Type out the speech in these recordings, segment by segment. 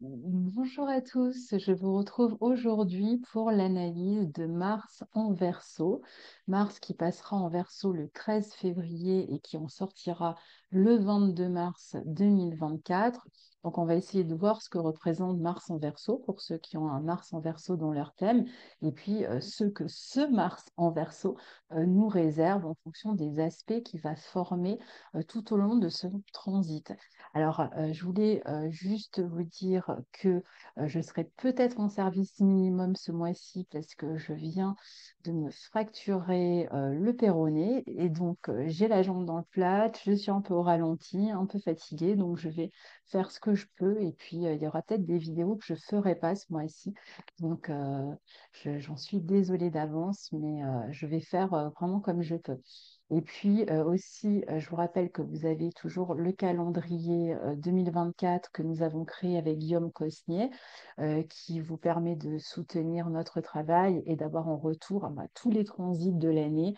Bonjour à tous, je vous retrouve aujourd'hui pour l'analyse de Mars en Verseau. Mars qui passera en Verseau le 13 février et qui en sortira le 22 mars 2024. Donc on va essayer de voir ce que représente Mars en Verseau pour ceux qui ont un Mars en Verseau dans leur thème et puis ce que ce Mars en Verseau nous réserve en fonction des aspects qu'il va former tout au long de ce transit. Alors, je voulais juste vous dire que je serai peut-être en service minimum ce mois-ci parce que je viens de me fracturer le péroné et donc j'ai la jambe dans le plat, je suis un peu au ralenti, un peu fatiguée, donc je vais faire ce que je peux et puis il y aura peut-être des vidéos que je ne ferai pas ce mois-ci. Donc, j'en suis désolée d'avance, mais je vais faire vraiment comme je peux. Et puis aussi, je vous rappelle que vous avez toujours le calendrier 2024 que nous avons créé avec Guillaume Cosnier, qui vous permet de soutenir notre travail et d'avoir en retour tous les transits de l'année,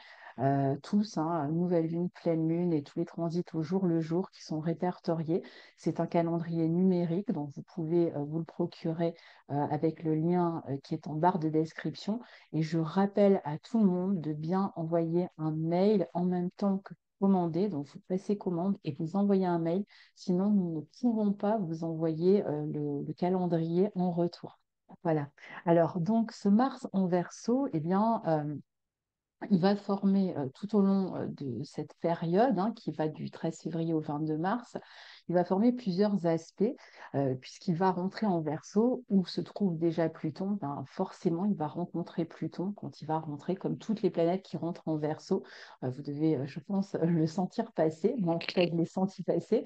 tous, hein, nouvelle lune, pleine lune et tous les transits au jour le jour qui sont répertoriés. C'est un calendrier numérique, donc vous pouvez vous le procurer avec le lien qui est en barre de description. Et je rappelle à tout le monde de bien envoyer un mail en même temps que commander. Donc, vous passez commande et vous envoyez un mail. Sinon, nous ne pouvons pas vous envoyer le calendrier en retour. Voilà. Alors, donc, ce Mars en verso, eh bien, il va former tout au long de cette période, hein, qui va du 13 février au 22 mars, il va former plusieurs aspects, puisqu'il va rentrer en Verseau, où se trouve déjà Pluton. Ben, forcément, il va rencontrer Pluton quand il va rentrer, comme toutes les planètes qui rentrent en Verseau. Vous devez, je pense, le sentir passer. Moi, en tout cas, je l'ai senti passer.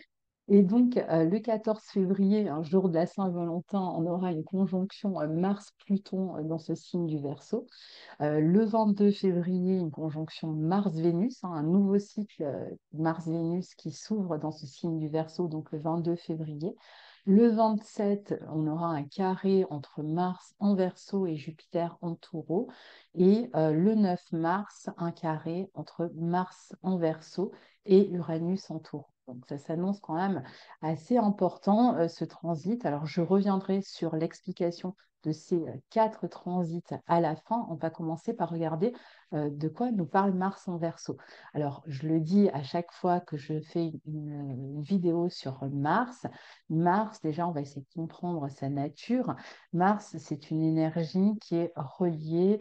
Et donc, le 14 février, un jour de la Saint-Valentin, on aura une conjonction Mars-Pluton dans ce signe du Verseau. Le 22 février, une conjonction Mars-Vénus, hein, un nouveau cycle Mars-Vénus qui s'ouvre dans ce signe du Verseau, donc le 22 février. Le 27, on aura un carré entre Mars en Verseau et Jupiter en Taureau. Et le 9 mars, un carré entre Mars en Verseau et Uranus en Taureau. Donc ça s'annonce quand même assez important, ce transit. Alors je reviendrai sur l'explication de ces quatre transits à la fin. On va commencer par regarder de quoi nous parle Mars en Verseau. Alors, je le dis à chaque fois que je fais une vidéo sur Mars. Mars, déjà, on va essayer de comprendre sa nature. Mars, c'est une énergie qui est reliée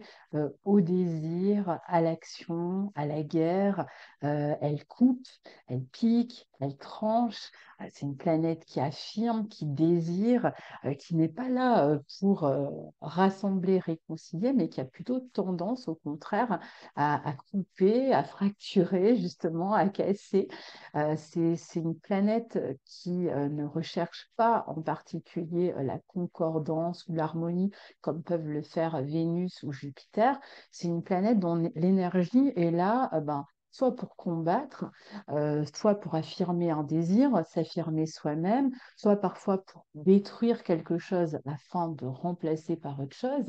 au désir, à l'action, à la guerre. Elle coupe, elle pique, elle tranche. C'est une planète qui affirme, qui désire, qui n'est pas là pour rassembler, réconcilier, mais qui a plutôt tendance, au contraire, à couper, à fracturer, justement, à casser. C'est une planète qui ne recherche pas en particulier la concordance ou l'harmonie comme peuvent le faire Vénus ou Jupiter. C'est une planète dont l'énergie est là, soit pour combattre, soit pour affirmer un désir, s'affirmer soi-même, soit parfois pour détruire quelque chose afin de remplacer par autre chose.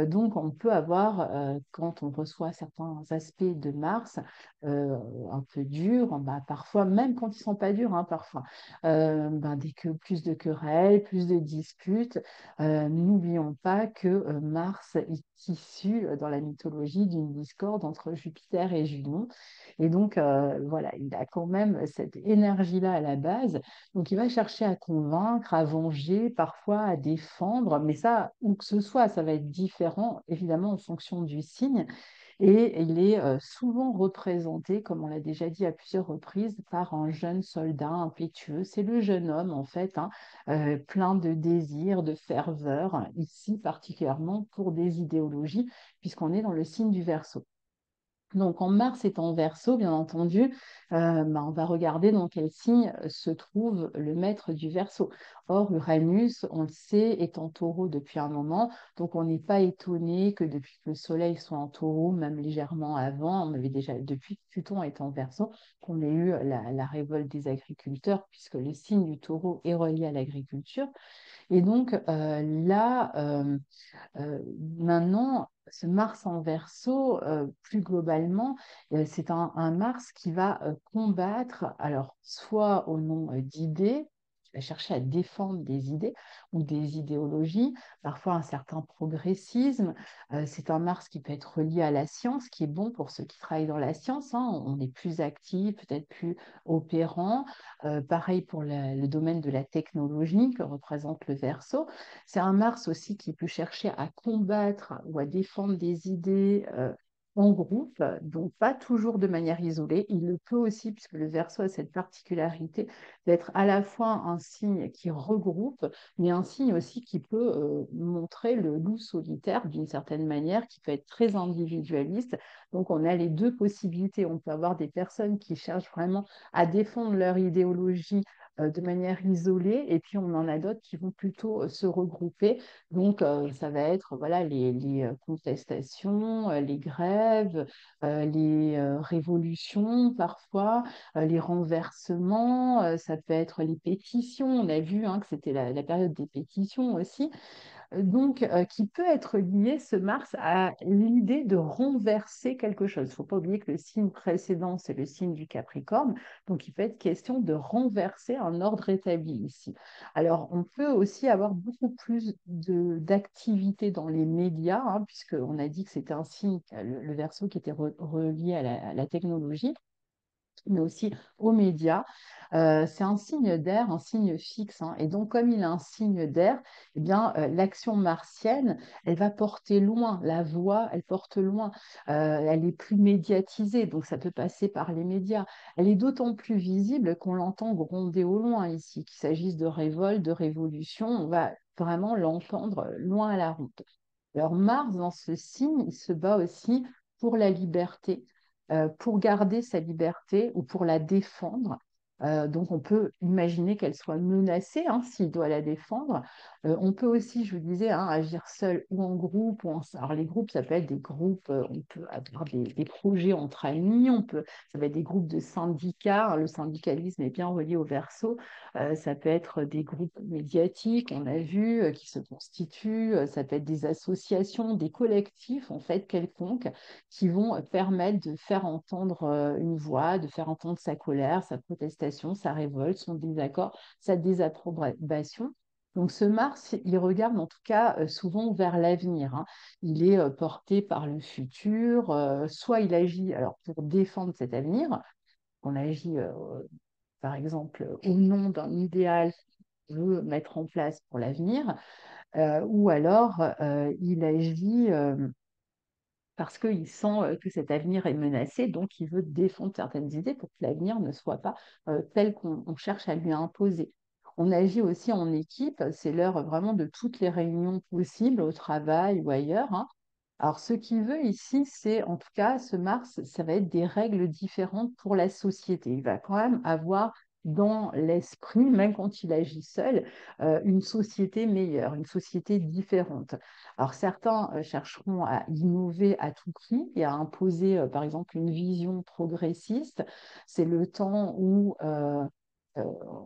Donc, on peut avoir, quand on reçoit certains aspects de Mars, un peu durs, parfois, même quand ils ne sont pas durs, hein, parfois, plus de querelles, plus de disputes. N'oublions pas que Mars est issu dans la mythologie d'une discorde entre Jupiter et Junon. Et donc, voilà, il a quand même cette énergie-là à la base. Donc, il va chercher à convaincre, à venger, parfois à défendre, mais ça, où que ce soit, ça va être différent, évidemment, en fonction du signe. Et il est souvent représenté, comme on l'a déjà dit à plusieurs reprises, par un jeune soldat impétueux. C'est le jeune homme, en fait, hein, plein de désirs, de ferveur, ici particulièrement pour des idéologies, puisqu'on est dans le signe du Verseau. Donc, en Mars est en Verseau, bien entendu, on va regarder dans quel signe se trouve le maître du Verseau. Or, Uranus, on le sait, est en Taureau depuis un moment, donc on n'est pas étonné que depuis que le Soleil soit en Taureau, même légèrement avant, on avait déjà, depuis que Pluton est en Verseau, qu'on ait eu la révolte des agriculteurs, puisque le signe du Taureau est relié à l'agriculture. Et donc là, maintenant, ce Mars en Verseau, plus globalement, c'est un Mars qui va combattre, alors soit au nom d'idées, qui va chercher à défendre des idées ou des idéologies, parfois un certain progressisme. C'est un Mars qui peut être relié à la science, qui est bon pour ceux qui travaillent dans la science, hein. On est plus actif, peut-être plus opérant. Pareil pour le domaine de la technologie que représente le Verseau. C'est un Mars aussi qui peut chercher à combattre ou à défendre des idées en groupe, donc pas toujours de manière isolée. Il le peut aussi, puisque le Verseau a cette particularité d'être à la fois un signe qui regroupe, mais un signe aussi qui peut montrer le loup solitaire d'une certaine manière, qui peut être très individualiste. Donc on a les deux possibilités. On peut avoir des personnes qui cherchent vraiment à défendre leur idéologie de manière isolée, et puis on en a d'autres qui vont plutôt se regrouper. Donc ça va être voilà, les contestations, les grèves, les révolutions parfois, les renversements, ça peut être les pétitions. On a vu hein, que c'était la période des pétitions aussi. Donc, qui peut être lié, ce Mars, à l'idée de renverser quelque chose. Il ne faut pas oublier que le signe précédent, c'est le signe du Capricorne, donc il peut être question de renverser un ordre établi ici. Alors, on peut aussi avoir beaucoup plus d'activité dans les médias, hein, puisqu'on a dit que c'était un signe, le Verseau, qui était relié à la technologie, mais aussi aux médias. C'est un signe d'air, un signe fixe, hein. Et donc, comme il a un signe d'air, eh bien, l'action martienne, elle va porter loin. La voix, elle porte loin. Elle est plus médiatisée, donc ça peut passer par les médias. Elle est d'autant plus visible qu'on l'entend gronder au loin ici, qu'il s'agisse de révolte, de révolution, on va vraiment l'entendre loin à la route. Alors Mars, dans ce signe, il se bat aussi pour la liberté, pour garder sa liberté ou pour la défendre. Donc on peut imaginer qu'elle soit menacée hein, s'il doit la défendre. On peut aussi, je vous disais, hein, agir seul ou en groupe. Alors les groupes, ça peut être des groupes, on peut avoir des projets entre amis, ça peut être des groupes de syndicats. Hein. Le syndicalisme est bien relié au Verseau. Ça peut être des groupes médiatiques, on a vu, qui se constituent. Ça peut être des associations, des collectifs, en fait, quelconques, qui vont permettre de faire entendre une voix, de faire entendre sa colère, sa protestation, sa révolte, son désaccord, sa désapprobation. Donc ce Mars, il regarde en tout cas souvent vers l'avenir, hein. Il est porté par le futur, soit il agit alors pour défendre cet avenir, on agit par exemple au nom d'un idéal qu'il veut mettre en place pour l'avenir, ou alors il agit parce qu'il sent que cet avenir est menacé, donc il veut défendre certaines idées pour que l'avenir ne soit pas tel qu'on cherche à lui imposer. On agit aussi en équipe, c'est l'heure vraiment de toutes les réunions possibles au travail ou ailleurs, hein. Alors, ce qu'il veut ici, c'est en tout cas, ce Mars, ça va être des règles différentes pour la société. Il va quand même avoir dans l'esprit, même quand il agit seul, une société meilleure, une société différente. Alors certains chercheront à innover à tout prix et à imposer, par exemple, une vision progressiste. C'est le temps où, euh,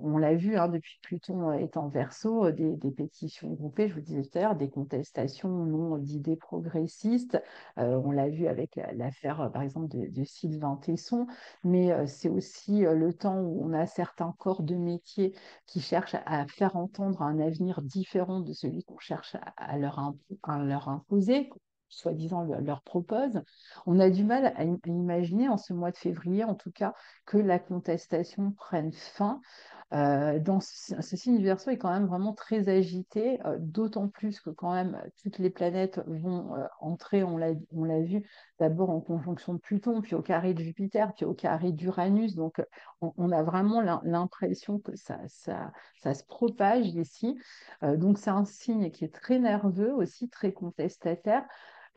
on l'a vu hein, depuis que Pluton est en Verseau, des pétitions groupées, je vous disais tout à l'heure, des contestations au nom d'idées progressistes. On l'a vu avec l'affaire, par exemple, de Sylvain Tesson, mais c'est aussi le temps où on a certains corps de métier qui cherchent à faire entendre un avenir différent de celui qu'on cherche à leur imposer, soi-disant leur propose. On a du mal à imaginer en ce mois de février, en tout cas, que la contestation prenne fin. Dans ce signe Verseau est quand même vraiment très agité, d'autant plus que quand même toutes les planètes vont entrer, on l'a vu, d'abord en conjonction de Pluton, puis au carré de Jupiter, puis au carré d'Uranus. Donc on a vraiment l'impression que ça se propage ici. Donc c'est un signe qui est très nerveux, aussi très contestataire.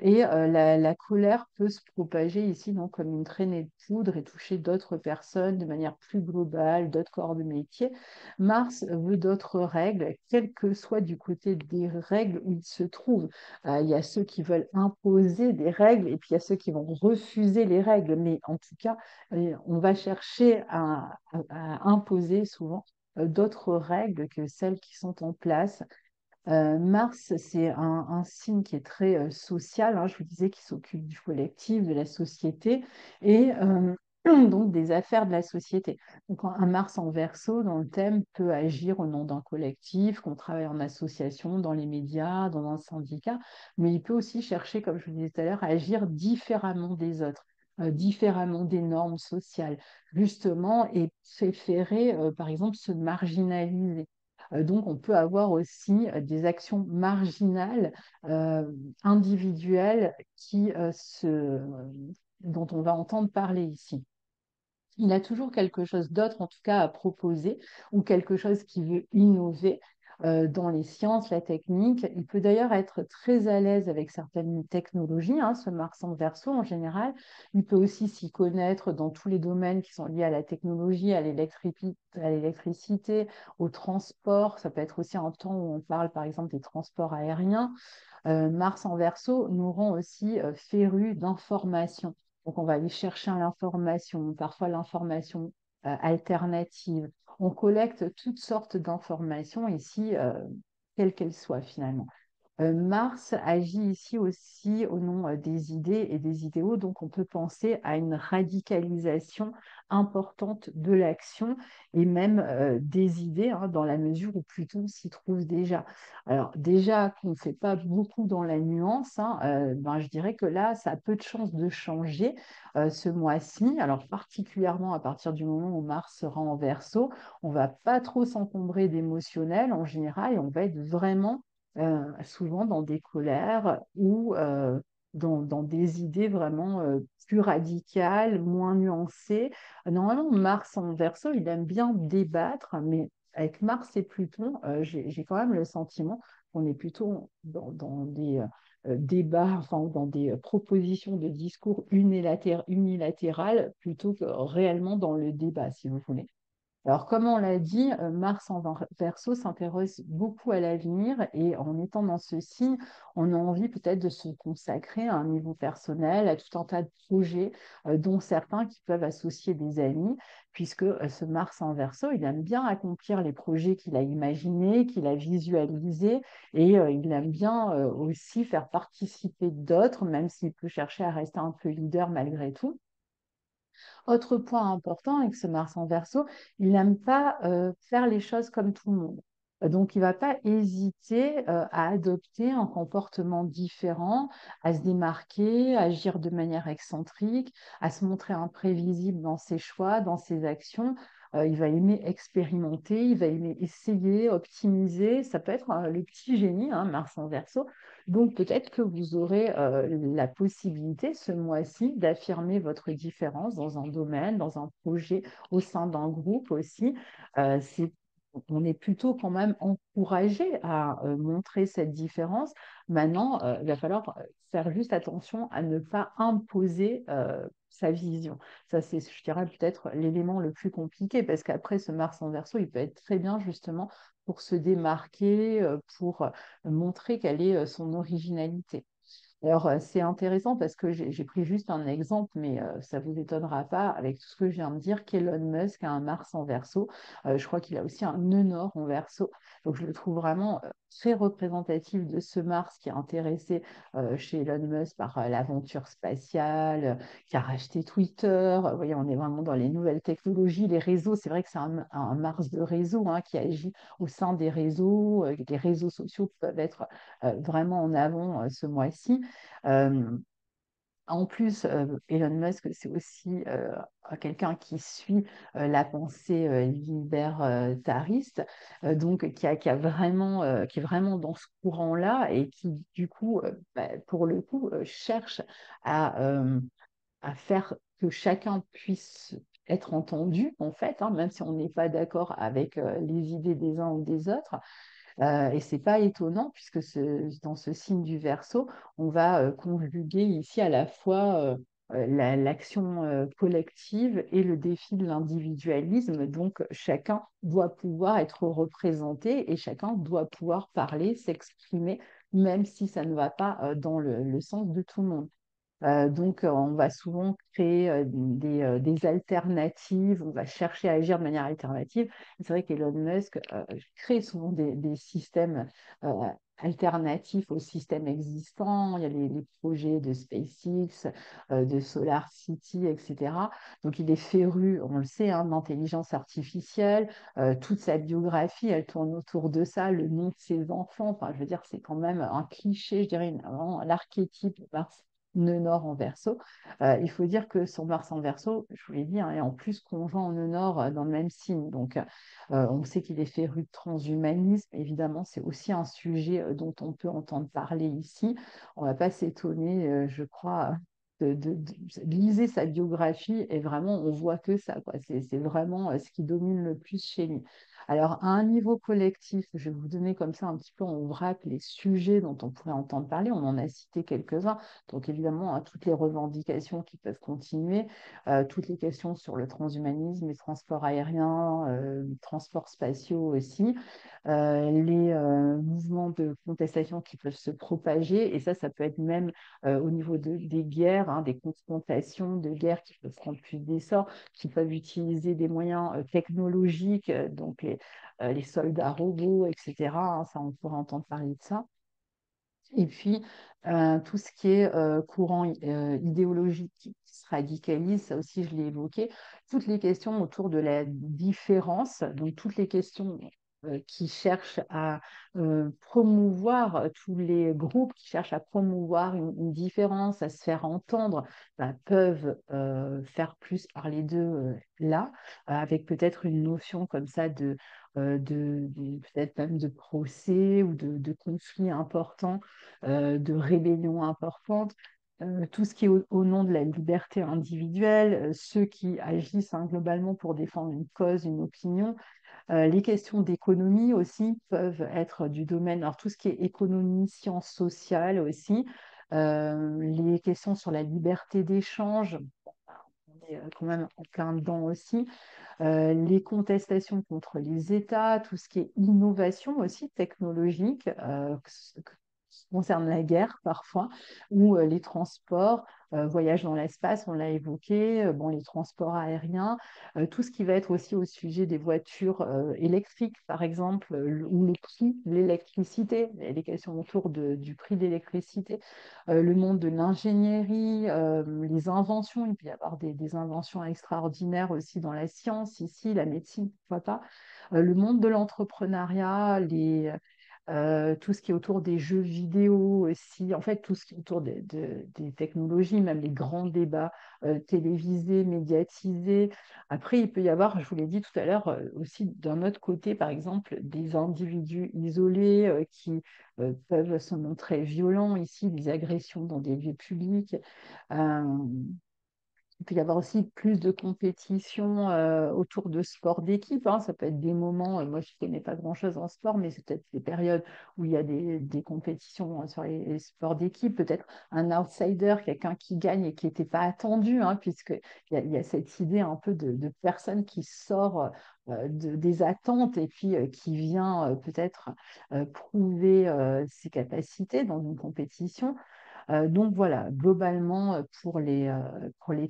Et la colère peut se propager ici donc, comme une traînée de poudre et toucher d'autres personnes de manière plus globale, d'autres corps de métier. Mars veut d'autres règles, quel que soit du côté des règles où il se trouve. Il y a ceux qui veulent imposer des règles et puis il y a ceux qui vont refuser les règles. Mais en tout cas, on va chercher à imposer souvent d'autres règles que celles qui sont en place. Mars, c'est un signe qui est très social, hein, je vous disais, qui s'occupe du collectif, de la société. Et donc des affaires de la société. Donc un Mars en Verseau dans le thème peut agir au nom d'un collectif, qu'on travaille en association, dans les médias, dans un syndicat, mais il peut aussi chercher, comme je vous disais tout à l'heure, à agir différemment des autres, différemment des normes sociales, justement, et préférer, par exemple, se marginaliser. Donc, on peut avoir aussi des actions marginales, euh, individuelles, dont on va entendre parler ici. Il a toujours quelque chose d'autre, en tout cas, à proposer, ou quelque chose qui veut innover dans les sciences, la technique. Il peut d'ailleurs être très à l'aise avec certaines technologies, hein, ce Mars en Verseau en général. Il peut aussi s'y connaître dans tous les domaines qui sont liés à la technologie, à l'électricité, au transport. Ça peut être aussi un temps où on parle, par exemple, des transports aériens. Mars en Verseau nous rend aussi férus d'informations. Donc, on va aller chercher l'information, parfois l'information alternative. On collecte toutes sortes d'informations ici, quelles qu'elles soient finalement. Mars agit ici aussi au nom des idées et des idéaux, donc on peut penser à une radicalisation importante de l'action et même des idées, hein, dans la mesure où Pluton s'y trouve déjà. Alors déjà qu'on ne fait pas beaucoup dans la nuance, hein, ben, je dirais que là, ça a peu de chances de changer ce mois-ci. Alors particulièrement à partir du moment où Mars sera en Verseau, on va pas trop s'encombrer d'émotionnel en général et on va être vraiment souvent dans des colères ou dans des idées vraiment plus radicales, moins nuancées. Normalement, Mars en Verseau, il aime bien débattre, mais avec Mars et Pluton, j'ai quand même le sentiment qu'on est plutôt dans des débats, enfin, dans des propositions de discours unilatérales plutôt que réellement dans le débat, si vous voulez. Alors, comme on l'a dit, Mars en Verseau s'intéresse beaucoup à l'avenir et en étant dans ce signe, on a envie peut-être de se consacrer à un niveau personnel, à tout un tas de projets, dont certains qui peuvent associer des amis, puisque ce Mars en Verseau, il aime bien accomplir les projets qu'il a imaginés, qu'il a visualisés, et il aime bien aussi faire participer d'autres, même s'il peut chercher à rester un peu leader malgré tout. Autre point important avec ce Mars en Verseau, il n'aime pas faire les choses comme tout le monde. Donc, il ne va pas hésiter à adopter un comportement différent, à se démarquer, à agir de manière excentrique, à se montrer imprévisible dans ses choix, dans ses actions. Il va aimer expérimenter, il va aimer essayer, optimiser. Ça peut être le petit génie, hein, Mars en Verseau. Donc peut-être que vous aurez la possibilité ce mois-ci d'affirmer votre différence dans un domaine, dans un projet, au sein d'un groupe aussi. On est plutôt quand même encouragé à montrer cette différence. Maintenant, il va falloir faire juste attention à ne pas imposer sa vision. Ça, c'est, je dirais, peut-être l'élément le plus compliqué parce qu'après, ce Mars en Verseau, il peut être très bien justement pour se démarquer, pour montrer quelle est son originalité. Alors, c'est intéressant parce que j'ai pris juste un exemple, mais ça ne vous étonnera pas avec tout ce que je viens de dire qu'Elon Musk a un Mars en Verseau. Je crois qu'il a aussi un nœud nord en Verseau. Donc, je le trouve vraiment très représentatif de ce Mars qui est intéressé chez Elon Musk par l'aventure spatiale, qui a racheté Twitter. Vous voyez, on est vraiment dans les nouvelles technologies, les réseaux. C'est vrai que c'est un Mars de réseau, hein, qui agit au sein des réseaux. Les réseaux sociaux peuvent être vraiment en avant ce mois-ci. Euh, En plus, Elon Musk, c'est aussi quelqu'un qui suit la pensée libertariste, donc qui a vraiment, qui est vraiment dans ce courant-là et qui, du coup, bah, pour le coup, cherche à, euh, à faire que chacun puisse être entendu, en fait, hein, même si on n'est pas d'accord avec les idées des uns ou des autres. Et c'est pas étonnant puisque dans ce signe du Verseau, on va conjuguer ici à la fois l'action collective et le défi de l'individualisme. Donc chacun doit pouvoir être représenté et chacun doit pouvoir parler, s'exprimer, même si ça ne va pas dans le sens de tout le monde. Donc, on va souvent créer des alternatives, on va chercher à agir de manière alternative. C'est vrai qu'Elon Musk crée souvent des systèmes euh, alternatifs au système existant. Il y a les projets de SpaceX, de Solar City, etc. Donc, il est féru, on le sait, hein, d'intelligence artificielle. Toute sa biographie, elle tourne autour de ça, le nom de ses enfants. Enfin, je veux dire, c'est quand même un cliché, je dirais, vraiment l'archétype de Mars nœud nord en verso. Il faut dire que son Mars en verso, je vous l'ai dit, hein, est en plus conjoint en nœud nord dans le même signe. Donc, on sait qu'il est féru de transhumanisme. Évidemment, c'est aussi un sujet dont on peut entendre parler ici. On ne va pas s'étonner, je crois, lisez sa biographie et vraiment, on voit que ça, quoi. C'est vraiment ce qui domine le plus chez lui. Alors, à un niveau collectif, je vais vous donner comme ça un petit peu en vrac les sujets dont on pourrait entendre parler. On en a cité quelques-uns. Donc, évidemment, hein, toutes les revendications qui peuvent continuer, toutes les questions sur le transhumanisme, les transports aériens, les transports spatiaux aussi, les mouvements de contestation qui peuvent se propager. Et ça peut être même au niveau des guerres, hein, des confrontations de guerres qui peuvent prendre plus d'essor, qui peuvent utiliser des moyens technologiques, donc les soldats robots, etc., hein, ça, on pourra entendre parler de ça. Et puis, tout ce qui est courant idéologique qui se radicalise, ça aussi, je l'ai évoqué. Toutes les questions autour de la différence, donc toutes les questions qui cherchent à promouvoir, tous les groupes qui cherchent à promouvoir une différence, à se faire entendre, bah, peuvent faire plus parler d'eux là, avec peut-être une notion comme ça peut-être même de procès ou de conflits importants, de rébellions importantes, tout ce qui est au nom de la liberté individuelle, ceux qui agissent, hein, globalement pour défendre une cause, une opinion. Les questions d'économie aussi peuvent être du domaine, alors tout ce qui est économie, sciences sociales aussi, les questions sur la liberté d'échange, on est quand même en plein dedans aussi, les contestations contre les États, tout ce qui est innovation aussi technologique, qui concerne la guerre parfois, ou les transports, voyage dans l'espace, on l'a évoqué, bon, les transports aériens, tout ce qui va être aussi au sujet des voitures électriques, par exemple, ou le prix de l'électricité, les questions autour du prix de l'électricité, le monde de l'ingénierie, les inventions, il peut y avoir des inventions extraordinaires aussi dans la science, ici, la médecine, pourquoi pas, le monde de l'entrepreneuriat, tout ce qui est autour des jeux vidéo aussi, en fait, tout ce qui est autour des technologies, même les grands débats télévisés, médiatisés. Après, il peut y avoir, je vous l'ai dit tout à l'heure, aussi d'un autre côté, par exemple, des individus isolés qui peuvent se montrer violents ici, des agressions dans des lieux publics. Euh, il peut y avoir aussi plus de compétition autour de sports d'équipe, hein. Ça peut être des moments, moi je ne connais pas grand-chose en sport, mais c'est peut-être des périodes où il y a des compétitions sur les sports d'équipe, peut-être un outsider, quelqu'un qui gagne et qui n'était pas attendu, hein, puisqu'il y a cette idée un peu de personne qui sort des attentes et puis qui vient peut-être prouver ses capacités dans une compétition. Donc voilà, globalement pour les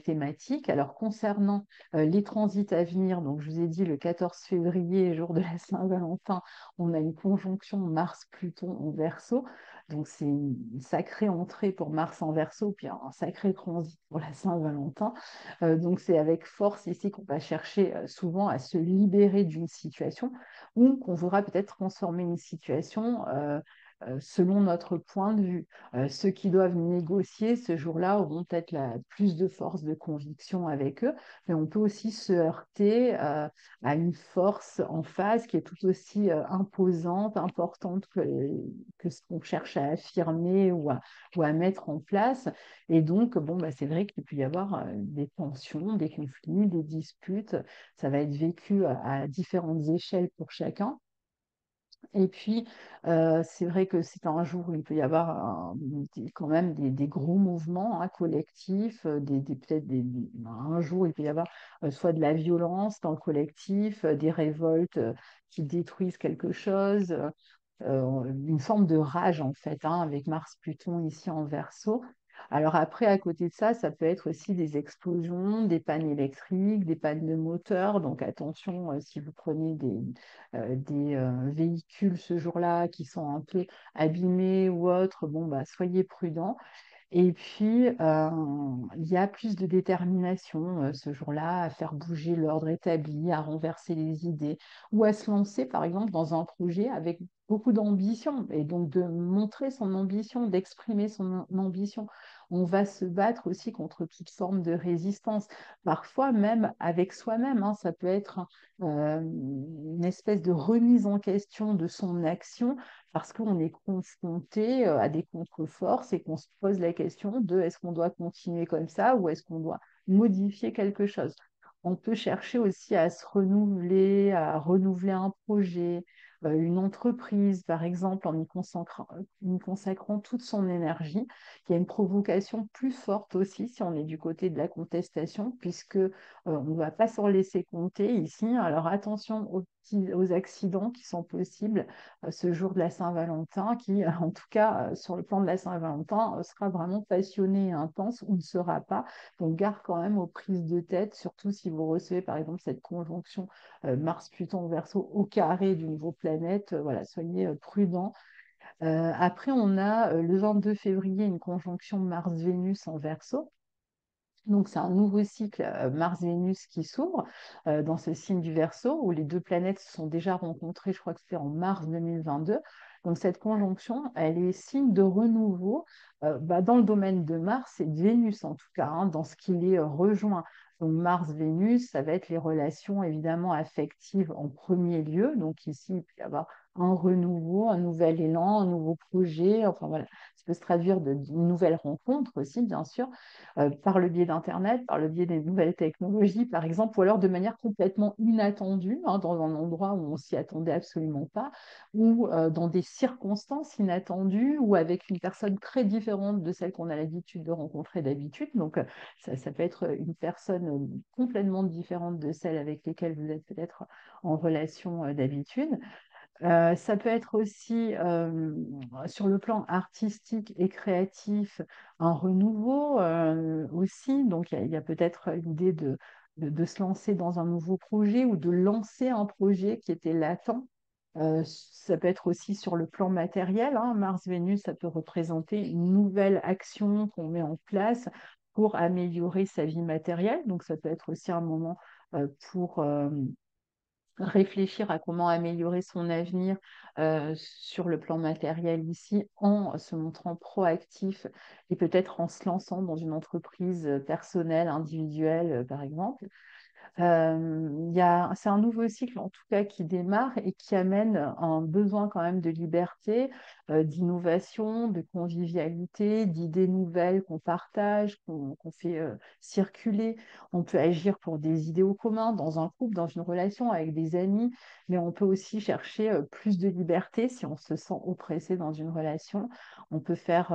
thématiques. Alors concernant les transits à venir, donc je vous ai dit le 14 février, jour de la Saint-Valentin, on a une conjonction Mars-Pluton en Verseau. Donc c'est une sacrée entrée pour Mars en Verseau, puis un sacré transit pour la Saint-Valentin. Donc c'est avec force ici qu'on va chercher souvent à se libérer d'une situation ou qu'on voudra peut-être transformer une situation selon notre point de vue. Ceux qui doivent négocier ce jour-là auront peut-être plus de force de conviction avec eux, mais on peut aussi se heurter à une force en face qui est tout aussi imposante, importante que ce qu'on cherche à affirmer ou à mettre en place. Et donc, bon, bah, c'est vrai qu'il peut y avoir des tensions, des conflits, des disputes. Ça va être vécu à différentes échelles pour chacun. Et puis, c'est vrai que c'est un jour où il peut y avoir quand même des gros mouvements, hein, collectifs, peut-être un jour où il peut y avoir soit de la violence dans le collectif, des révoltes qui détruisent quelque chose, une forme de rage en fait, hein, avec Mars-Pluton ici en Verseau. Alors après, à côté de ça, ça peut être aussi des explosions, des pannes électriques, des pannes de moteur. Donc attention, si vous prenez des véhicules ce jour-là qui sont un peu abîmés ou autres, bon, bah, soyez prudents. Et puis, il y a plus de détermination ce jour-là à faire bouger l'ordre établi, à renverser les idées ou à se lancer, par exemple, dans un projet avec beaucoup d'ambition et donc de montrer son ambition, d'exprimer son ambition. On va se battre aussi contre toute forme de résistance, parfois même avec soi-même, hein. Ça peut être une espèce de remise en question de son action parce qu'on est confronté à des contre-forces et qu'on se pose la question de est-ce qu'on doit continuer comme ça ou est-ce qu'on doit modifier quelque chose. On peut chercher aussi à se renouveler, à renouveler un projet, une entreprise, par exemple, en y consacrant toute son énergie. Il y a une provocation plus forte aussi si on est du côté de la contestation, puisque on ne va pas s'en laisser compter ici. Alors attention aux accidents qui sont possibles ce jour de la Saint-Valentin, qui, en tout cas, sur le plan de la Saint-Valentin, sera vraiment passionné et intense ou ne sera pas. Donc, garde quand même aux prises de tête, surtout si vous recevez, par exemple, cette conjonction Mars-Pluton Verseau au carré du niveau planète. Voilà, soyez prudents. Après, on a le 22 février une conjonction Mars-Vénus en Verseau. Donc, c'est un nouveau cycle Mars-Vénus qui s'ouvre dans ce signe du Verseau où les deux planètes se sont déjà rencontrées, je crois que c'était en mars 2022. Donc, cette conjonction, elle est signe de renouveau dans le domaine de Mars et de Vénus en tout cas, hein, dans ce qui les rejoint. Donc, Mars-Vénus, ça va être les relations évidemment affectives en premier lieu. Donc, ici, il peut y avoir un renouveau, un nouvel élan, un nouveau projet. Enfin, voilà, ça peut se traduire d'une nouvelle rencontre aussi, bien sûr par le biais d'Internet, par le biais des nouvelles technologies, par exemple, ou alors de manière complètement inattendue, hein, dans un endroit où on s'y attendait absolument pas, ou dans des circonstances inattendues, ou avec une personne très différente de celle qu'on a l'habitude de rencontrer d'habitude. Donc, ça peut être une personne complètement différente de celle avec lesquelles vous êtes peut-être en relation d'habitude. Ça peut être aussi sur le plan artistique et créatif un renouveau aussi. Donc il y a peut-être l'idée de se lancer dans un nouveau projet ou de lancer un projet qui était latent. Ça peut être aussi sur le plan matériel, hein. Mars-Vénus, ça peut représenter une nouvelle action qu'on met en place pour améliorer sa vie matérielle. Donc ça peut être aussi un moment pour réfléchir à comment améliorer son avenir sur le plan matériel ici en se montrant proactif et peut-être en se lançant dans une entreprise personnelle, individuelle, par exemple. C'est un nouveau cycle, en tout cas, qui démarre et qui amène un besoin quand même de liberté, d'innovation, de convivialité, d'idées nouvelles qu'on partage, qu'on fait circuler. On peut agir pour des idéaux communs dans un couple, dans une relation avec des amis, mais on peut aussi chercher plus de liberté si on se sent oppressé dans une relation. On peut faire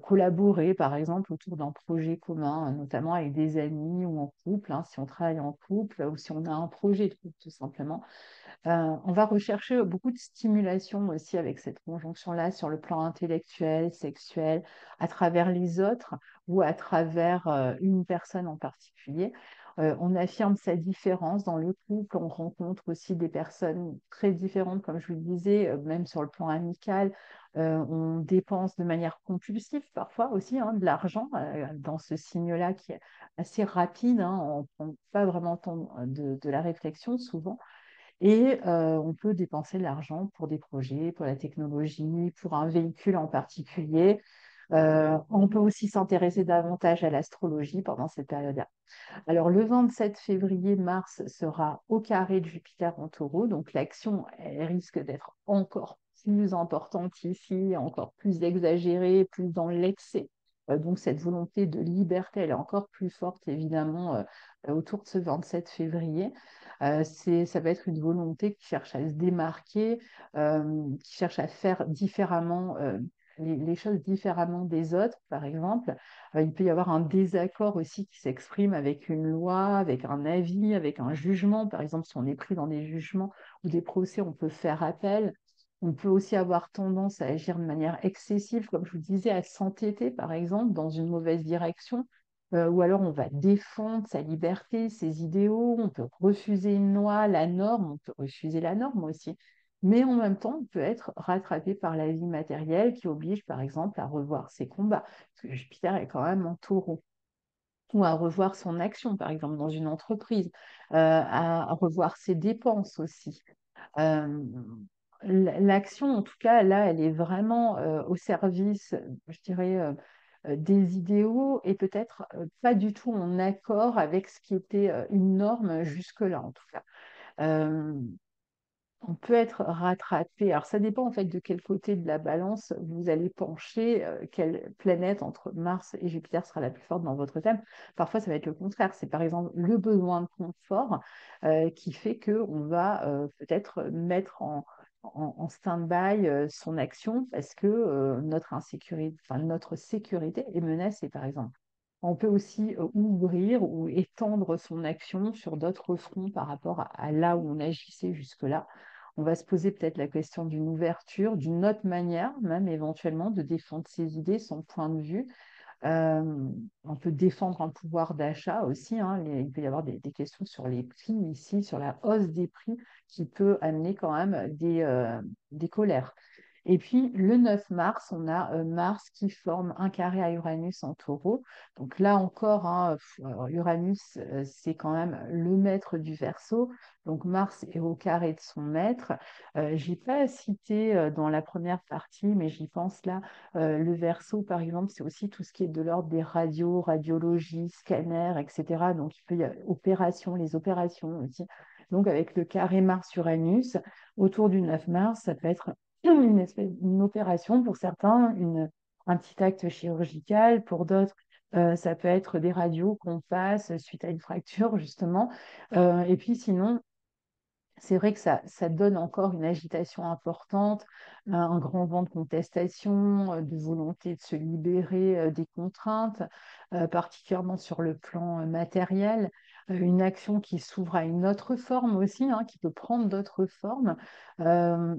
collaborer, par exemple, autour d'un projet commun, notamment avec des amis ou en couple, hein, si on travaille en couple ou si on a un projet de couple, tout simplement. On va rechercher beaucoup de stimulation aussi avec cette conjonction-là sur le plan intellectuel, sexuel, à travers les autres ou à travers une personne en particulier. On affirme sa différence dans le couple, on rencontre aussi des personnes très différentes, comme je vous le disais, même sur le plan amical. On dépense de manière compulsive parfois aussi hein, de l'argent dans ce signe-là qui est assez rapide, hein, on ne prend pas vraiment le temps de la réflexion souvent. Et on peut dépenser de l'argent pour des projets, pour la technologie, pour un véhicule en particulier. On peut aussi s'intéresser davantage à l'astrologie pendant cette période-là. Alors, le 27 février, Mars sera au carré de Jupiter en taureau, donc l'action elle risque d'être encore plus importante ici, encore plus exagérée, plus dans l'excès. Donc, cette volonté de liberté, elle est encore plus forte, évidemment, autour de ce 27 février. Ça va être une volonté qui cherche à se démarquer, qui cherche à faire différemment, les choses différemment des autres, par exemple. Il peut y avoir un désaccord aussi qui s'exprime avec une loi, avec un avis, avec un jugement. Par exemple, si on est pris dans des jugements ou des procès, on peut faire appel. On peut aussi avoir tendance à agir de manière excessive, comme je vous disais, à s'entêter, par exemple, dans une mauvaise direction, ou alors on va défendre sa liberté, ses idéaux, on peut refuser une loi, la norme, on peut refuser la norme aussi. Mais en même temps, on peut être rattrapé par la vie matérielle qui oblige, par exemple, à revoir ses combats, parce que Jupiter est quand même en taureau, ou à revoir son action, par exemple, dans une entreprise, à revoir ses dépenses aussi. Euh, L'action, en tout cas, là, elle est vraiment au service, je dirais, des idéaux et peut-être pas du tout en accord avec ce qui était une norme jusque-là, en tout cas. Euh, on peut être rattrapé. Alors, ça dépend en fait de quel côté de la balance vous allez pencher, quelle planète entre Mars et Jupiter sera la plus forte dans votre thème. Parfois, ça va être le contraire. C'est par exemple le besoin de confort qui fait qu'on va peut-être mettre en stand-by son action parce que notre insécurité, enfin, notre sécurité est menacée, par exemple. On peut aussi ouvrir ou étendre son action sur d'autres fronts par rapport à là où on agissait jusque-là. On va se poser peut-être la question d'une ouverture, d'une autre manière, même éventuellement, de défendre ses idées, son point de vue. On peut défendre un pouvoir d'achat aussi, hein. Il peut y avoir des questions sur les prix ici, sur la hausse des prix qui peut amener quand même des colères. Et puis, le 9 mars, on a Mars qui forme un carré à Uranus en taureau. Donc là encore, hein, Uranus, c'est quand même le maître du Verseau. Donc Mars est au carré de son maître. Je n'ai pas cité dans la première partie, mais j'y pense là. Le Verseau, par exemple, c'est aussi tout ce qui est de l'ordre des radios, radiologie, scanners, etc. Donc il peut y avoir les opérations aussi. Donc avec le carré Mars-Uranus, autour du 9 mars, ça peut être une opération pour certains, un petit acte chirurgical, pour d'autres, ça peut être des radios qu'on passe suite à une fracture, justement. Et puis sinon, c'est vrai que ça donne encore une agitation importante, un grand vent de contestation, de volonté de se libérer des contraintes, particulièrement sur le plan matériel, une action qui s'ouvre à une autre forme aussi, hein, qui peut prendre d'autres formes. Euh,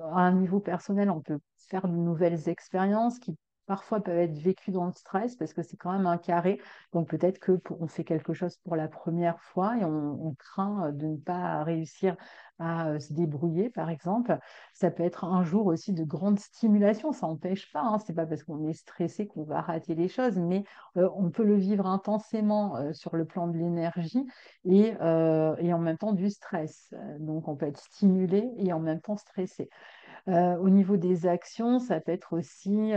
à un niveau personnel, on peut faire de nouvelles expériences qui parfois peuvent être vécues dans le stress parce que c'est quand même un carré. Donc peut-être que on fait quelque chose pour la première fois et on craint de ne pas réussir à se débrouiller, par exemple. Ça peut être un jour aussi de grande stimulation. Ça n'empêche pas, hein. C'est pas parce qu'on est stressé qu'on va rater les choses, mais on peut le vivre intensément sur le plan de l'énergie et en même temps du stress. Donc on peut être stimulé et en même temps stressé. Au niveau des actions, ça peut être aussi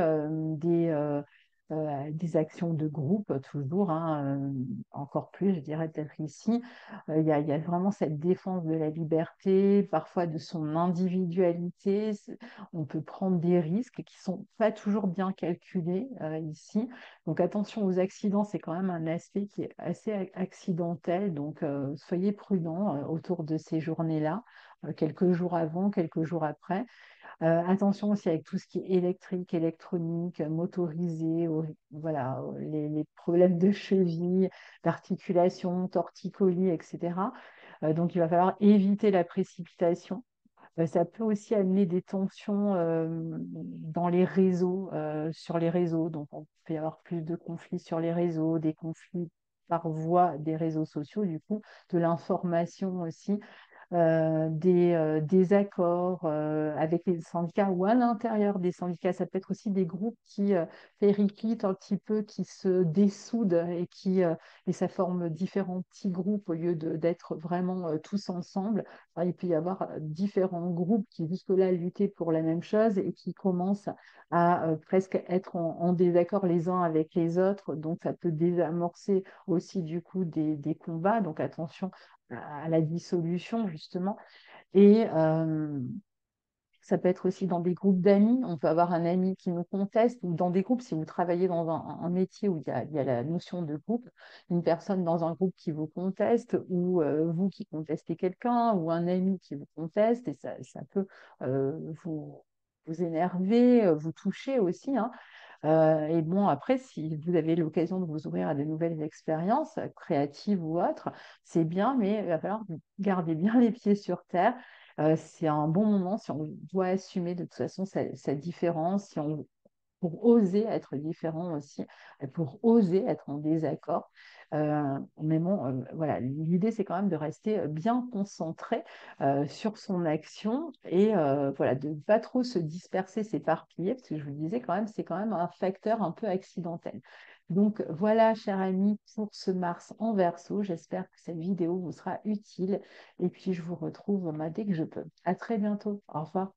des actions de groupe, toujours, hein, encore plus, je dirais peut-être ici. Il y a vraiment cette défense de la liberté, parfois de son individualité. On peut prendre des risques qui sont pas toujours bien calculés ici. Donc attention aux accidents, c'est quand même un aspect qui est assez accidentel. Donc soyez prudents autour de ces journées-là, quelques jours avant, quelques jours après. Attention aussi avec tout ce qui est électrique, électronique, motorisé, voilà, les problèmes de cheville, d'articulation, torticolis, etc. Donc il va falloir éviter la précipitation. Ça peut aussi amener des tensions dans les réseaux, sur les réseaux. Donc on peut y avoir plus de conflits sur les réseaux, des conflits par voie des réseaux sociaux, du coup, de l'information aussi des accords avec les syndicats ou à l'intérieur des syndicats. Ça peut être aussi des groupes qui périclitent un petit peu, qui se dessoudent et ça forme différents petits groupes au lieu d'être vraiment tous ensemble. Enfin, il peut y avoir différents groupes qui jusque-là luttaient pour la même chose et qui commencent à presque être en désaccord les uns avec les autres. Donc ça peut désamorcer aussi du coup des combats. Donc attention à la dissolution, justement. Et ça peut être aussi dans des groupes d'amis. On peut avoir un ami qui nous conteste, ou dans des groupes, si vous travaillez dans un métier où il y a la notion de groupe, une personne dans un groupe qui vous conteste, ou vous qui contestez quelqu'un, ou un ami qui vous conteste, et ça peut vous énerver, vous toucher aussi, hein. Et bon, après, si vous avez l'occasion de vous ouvrir à de nouvelles expériences, créatives ou autres, c'est bien, mais il va falloir garder bien les pieds sur terre. C'est un bon moment si on doit assumer de toute façon sa différence, si on pour oser être différent aussi, et pour oser être en désaccord. Mais bon, voilà, l'idée, c'est quand même de rester bien concentré sur son action et voilà, de ne pas trop se disperser, s'éparpiller, parce que je vous le disais quand même, c'est quand même un facteur un peu accidentel. Donc voilà, cher ami, pour ce Mars en Verseau, j'espère que cette vidéo vous sera utile et puis je vous retrouve dès que je peux. À très bientôt. Au revoir.